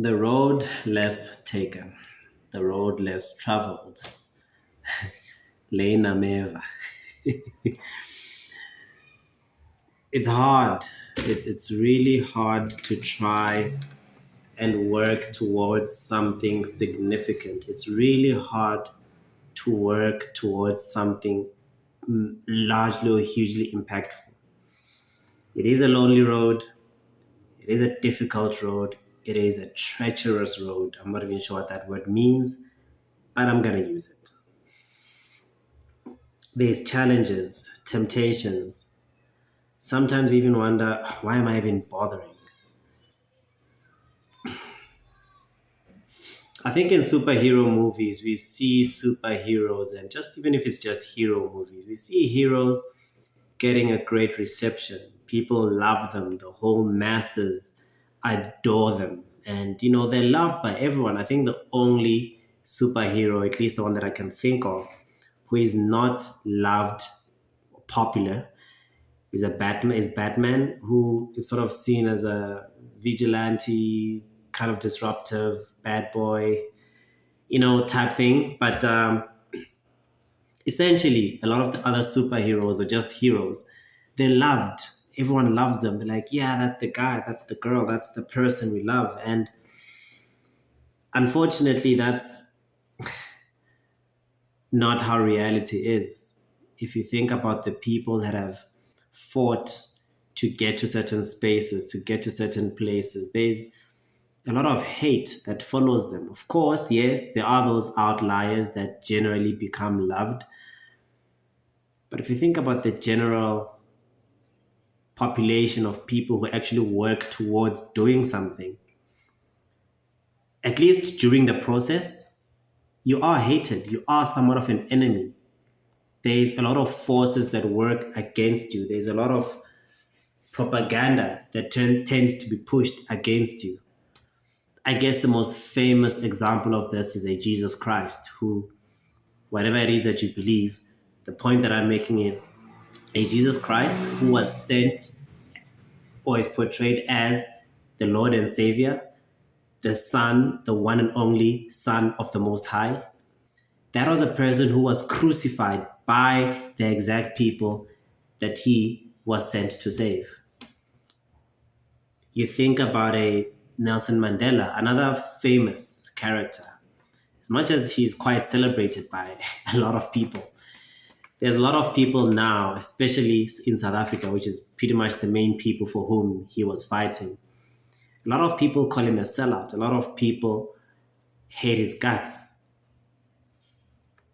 The road less taken, the road less traveled. Lena Meva. It's hard. It's really hard to try and work towards something significant. It's really hard to work towards something largely or hugely impactful. It is a lonely road. It is a difficult road. It is a treacherous road. I'm not even sure what that word means, but I'm going to use it. There's challenges, temptations. Sometimes even wonder, why am I even bothering? I think in superhero movies, we see superheroes, and just even if it's just hero movies, we see heroes getting a great reception. People love them. The whole masses adore them. And, they're loved by everyone. I think the only superhero, at least the one that I can think of, who is not loved or popular is Batman, who is sort of seen as a vigilante, kind of disruptive, bad boy, type thing. But essentially, a lot of the other superheroes are just heroes. They're loved. Everyone loves them. They're like, yeah, that's the guy, that's the girl, that's the person we love. And unfortunately, that's not how reality is. If you think about the people that have fought to get to certain spaces, to get to certain places, there's a lot of hate that follows them. Of course, yes, there are those outliers that generally become loved. But if you think about the general population of people who actually work towards doing something, at least during the process, you are hated. You are somewhat of an enemy. There's a lot of forces that work against you. There's a lot of propaganda that tends to be pushed against you. I guess the most famous example of this is a Jesus Christ, who, whatever it is that you believe, the point that I'm making is a Jesus Christ who was sent or is portrayed as the Lord and Savior, the Son, the one and only Son of the Most High. That was a person who was crucified by the exact people that he was sent to save. You think about a Nelson Mandela, another famous character. As much as he's quite celebrated by a lot of people, there's a lot of people now, especially in South Africa, which is pretty much the main people for whom he was fighting. A lot of people call him a sellout. A lot of people hate his guts.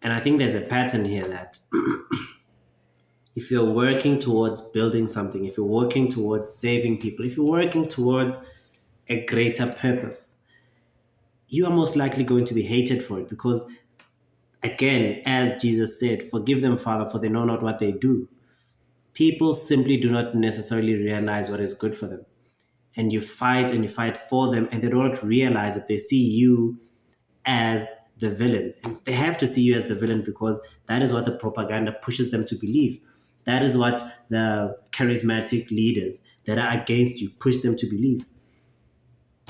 And I think there's a pattern here that if you're working towards building something, if you're working towards saving people, if you're working towards a greater purpose, you are most likely going to be hated for it because, again, as Jesus said, forgive them, Father, for they know not what they do. People simply do not necessarily realize what is good for them. And you fight for them, and they don't realize that they see you as the villain. And they have to see you as the villain because that is what the propaganda pushes them to believe. That is what the charismatic leaders that are against you push them to believe.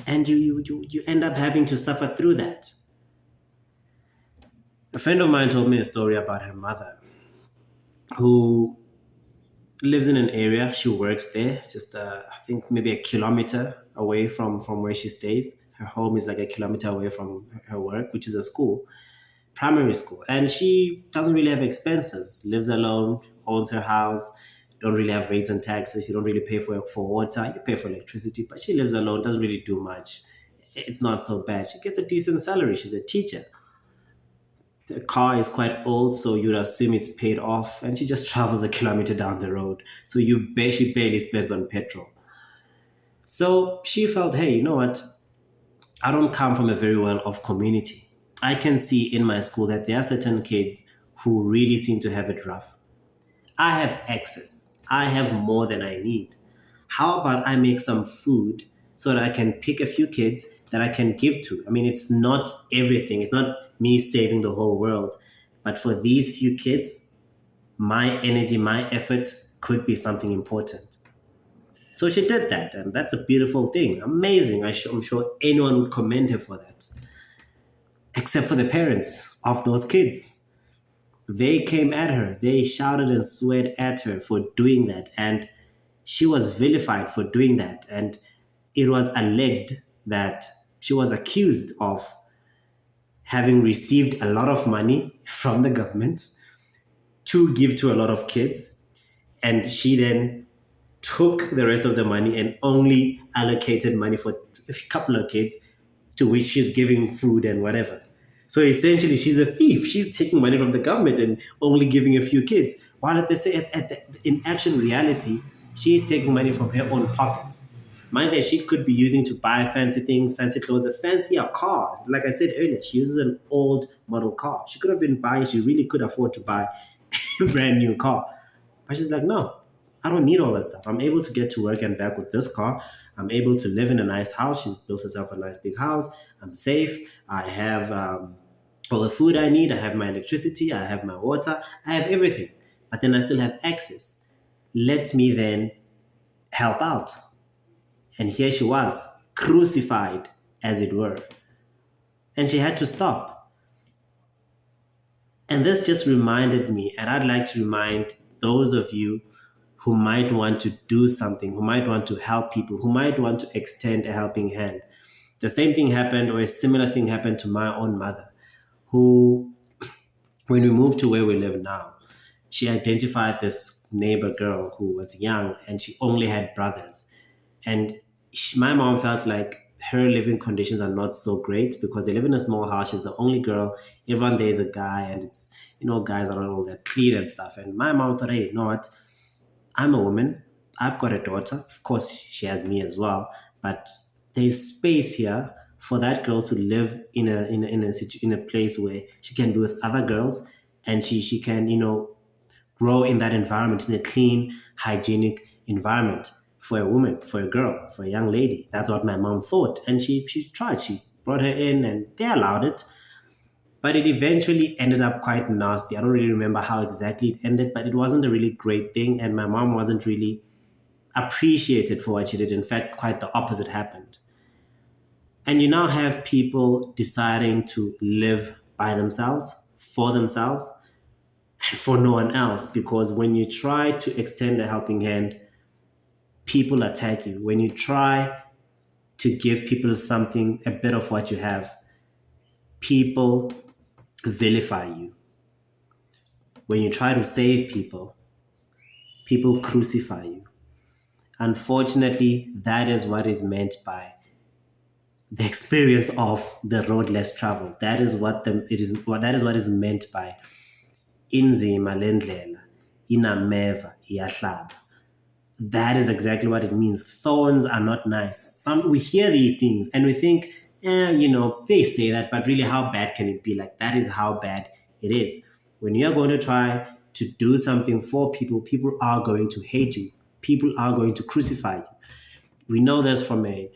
And you end up having to suffer through that. A friend of mine told me a story about her mother who lives in an area. She works there, just I think maybe a kilometer away from where she stays. Her home is like a kilometer away from her work, which is a school, primary school. And she doesn't really have expenses, lives alone, owns her house, don't really have rates and taxes. You don't really pay for water, you pay for electricity, but she lives alone, doesn't really do much. It's not so bad. She gets a decent salary. She's a teacher. The car is quite old, so you'd assume it's paid off, and she just travels a kilometer down the road. So she barely spends on petrol. So she felt, hey, you know what? I don't come from a very well off community. I can see in my school that there are certain kids who really seem to have it rough. I have excess. I have more than I need. How about I make some food so that I can pick a few kids that I can give to? I mean, it's not everything. It's not me saving the whole world. But for these few kids, my energy, my effort could be something important. So she did that, and that's a beautiful thing. Amazing. I'm sure anyone would commend her for that, except for the parents of those kids. They came at her. They shouted and sweared at her for doing that, and she was vilified for doing that. And it was alleged that she was accused of having received a lot of money from the government to give to a lot of kids. And she then took the rest of the money and only allocated money for a couple of kids to which she's giving food and whatever. So essentially, she's a thief. She's taking money from the government and only giving a few kids. While in actual reality, she's taking money from her own pocket. Money that she could be using to buy fancy things, fancy clothes, a fancier car. Like I said earlier, she uses an old model car. She could have been buying, she really could afford to buy a brand new car. But she's like, no, I don't need all that stuff. I'm able to get to work and back with this car. I'm able to live in a nice house. She's built herself a nice big house. I'm safe. I have all the food I need. I have my electricity. I have my water. I have everything. But then I still have access. Let me then help out. And here she was, crucified, as it were. And she had to stop. And this just reminded me, and I'd like to remind those of you who might want to do something, who might want to help people, who might want to extend a helping hand. The same thing happened, or a similar thing happened to my own mother, who, when we moved to where we live now, she identified this neighbor girl who was young and she only had brothers. And my mom felt like her living conditions are not so great because they live in a small house. She's the only girl. Everyone there is a guy, and it's, guys are not all that clean and stuff. And my mom thought, hey, you know what? I'm a woman. I've got a daughter. Of course, she has me as well. But there's space here for that girl to live in a place where she can be with other girls, and she can grow in that environment, in a clean, hygienic environment for a woman, for a girl, for a young lady. That's what my mom thought, and she tried. She brought her in, and they allowed it. But it eventually ended up quite nasty. I don't really remember how exactly it ended, but it wasn't a really great thing, and my mom wasn't really appreciated for what she did. In fact, quite the opposite happened. And you now have people deciding to live by themselves, for themselves, and for no one else. Because when you try to extend a helping hand, people attack you. When you try to give people something, a bit of what you have, people vilify you. When you try to save people, people crucify you. Unfortunately, that is what is meant by the experience of the road less traveled. That is that is what is meant by inzima lendlela inameva iyahlaba. That is exactly what it means. Thorns are not nice. We hear these things and we think, they say that, but really, how bad can it be? Like, that is how bad it is. When you are going to try to do something for people, people are going to hate you. People are going to crucify you. We know this from a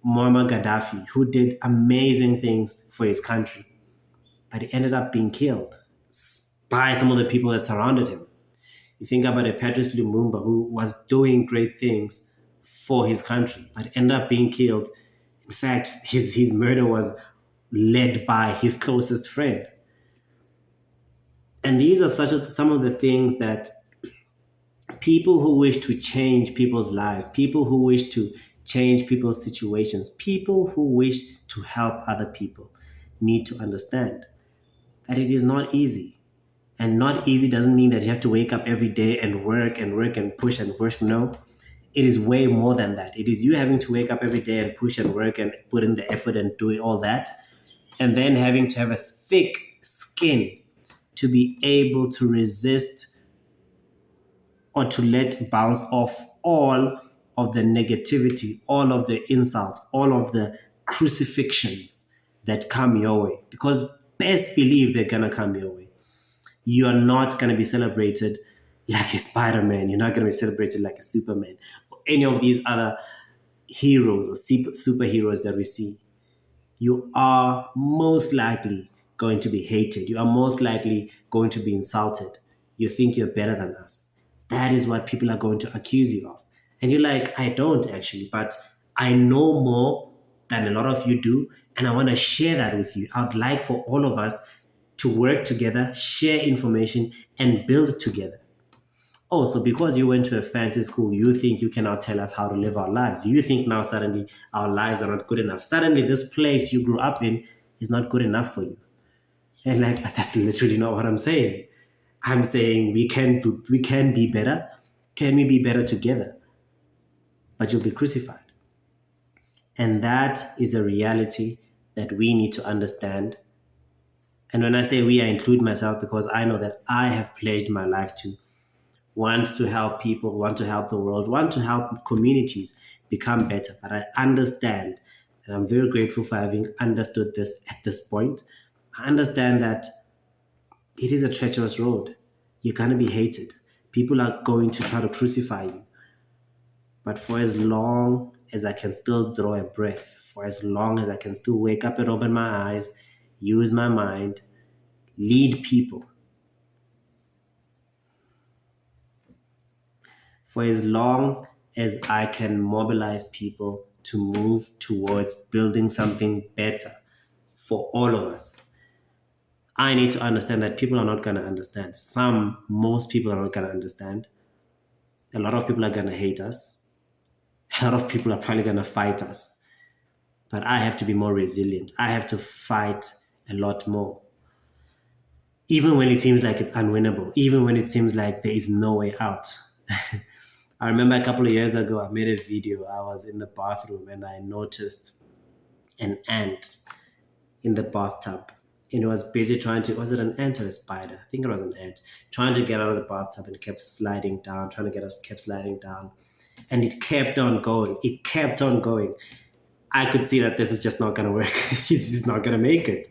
Muammar Gaddafi, who did amazing things for his country, but he ended up being killed by some of the people that surrounded him. You think about a Patrice Lumumba who was doing great things for his country, but ended up being killed. In fact, his murder was led by his closest friend. And these are some of the things that people who wish to change people's lives, people who wish to change people's situations, people who wish to help other people need to understand that it is not easy. And not easy doesn't mean that you have to wake up every day and work and push and push. No, it is way more than that. It is you having to wake up every day and push and work and put in the effort and do all that. And then having to have a thick skin to be able to resist or to let bounce off all of the negativity, all of the insults, all of the crucifixions that come your way. Because best believe they're going to come your way. You are not going to be celebrated like a Spider-Man. You're not going to be celebrated like a Superman or any of these other heroes or superheroes that we see. You are most likely going to be hated. You are most likely going to be insulted. You think you're better than us. That is what people are going to accuse you of. And you're like, I don't actually, but I know more than a lot of you do. And I want to share that with you. I'd like for all of us to work together, share information, and build together. Oh, so because you went to a fancy school, you think you can now tell us how to live our lives. You think now suddenly our lives are not good enough. Suddenly, this place you grew up in is not good enough for you. And like, but that's literally not what I'm saying. I'm saying we can be better. Can we be better together? But you'll be crucified. And that is a reality that we need to understand. And when I say we, I include myself because I know that I have pledged my life to want to help people, want to help the world, want to help communities become better. But I understand, and I'm very grateful for having understood this at this point. I understand that it is a treacherous road. You're going to be hated. People are going to try to crucify you. But for as long as I can still draw a breath, for as long as I can still wake up and open my eyes, use my mind, lead people, for as long as I can mobilize people to move towards building something better for all of us, I need to understand that people are not going to understand. Most people are not going to understand. A lot of people are going to hate us. A lot of people are probably going to fight us. But I have to be more resilient. I have to fight a lot more. Even when it seems like it's unwinnable, even when it seems like there is no way out. I remember a couple of years ago, I made a video. I was in the bathroom and I noticed an ant in the bathtub. And it was busy trying to, was it an ant or a spider? I think it was an ant, trying to get out of the bathtub and kept sliding down, trying to get us, kept sliding down. And it kept on going. It kept on going. I could see that this is just not going to work. He's just not going to make it.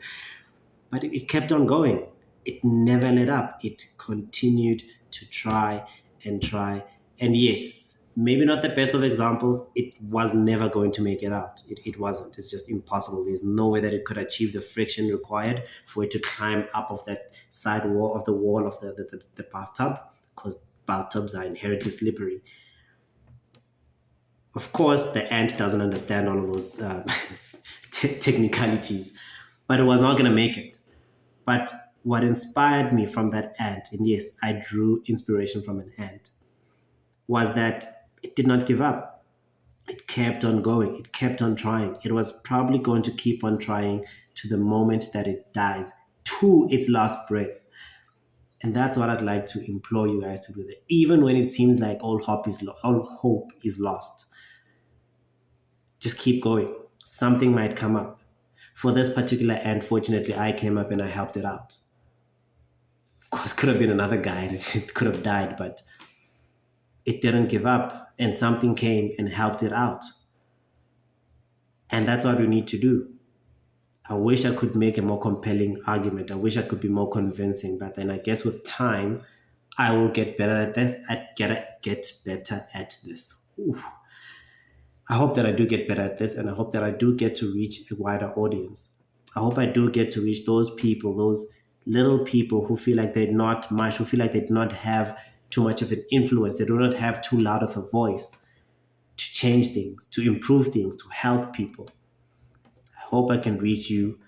But it kept on going. It never let up. It continued to try and try. And yes, maybe not the best of examples, it was never going to make it out. It wasn't. It's just impossible. There's no way that it could achieve the friction required for it to climb up of that side wall of the wall of the bathtub, because bathtubs are inherently slippery. Of course, the ant doesn't understand all of those technicalities, but it was not going to make it. But what inspired me from that ant, and yes, I drew inspiration from an ant, was that it did not give up. It kept on going. It kept on trying. It was probably going to keep on trying to the moment that it dies, to its last breath. And that's what I'd like to implore you guys to do. That even when it seems like all hope is lost, just keep going. Something might come up. For this particular ant, fortunately, I came up and I helped it out. Of course, could have been another guy and it could have died, but it didn't give up and something came and helped it out. And that's what we need to do. I wish I could make a more compelling argument. I wish I could be more convincing, but then I guess with time, I will get better at this. Get better at this. Ooh. I hope that I do get better at this, and I hope that I do get to reach a wider audience. I hope I do get to reach those people, those little people who feel like they're not much, who feel like they do not have too much of an influence, they do not have too loud of a voice to change things, to improve things, to help people. I hope I can reach you,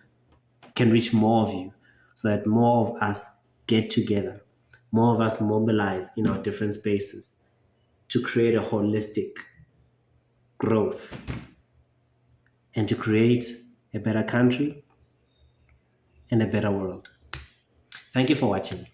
can reach more of you, so that more of us get together, more of us mobilize in our different spaces to create a holistic growth and to create a better country and a better world. Thank you for watching.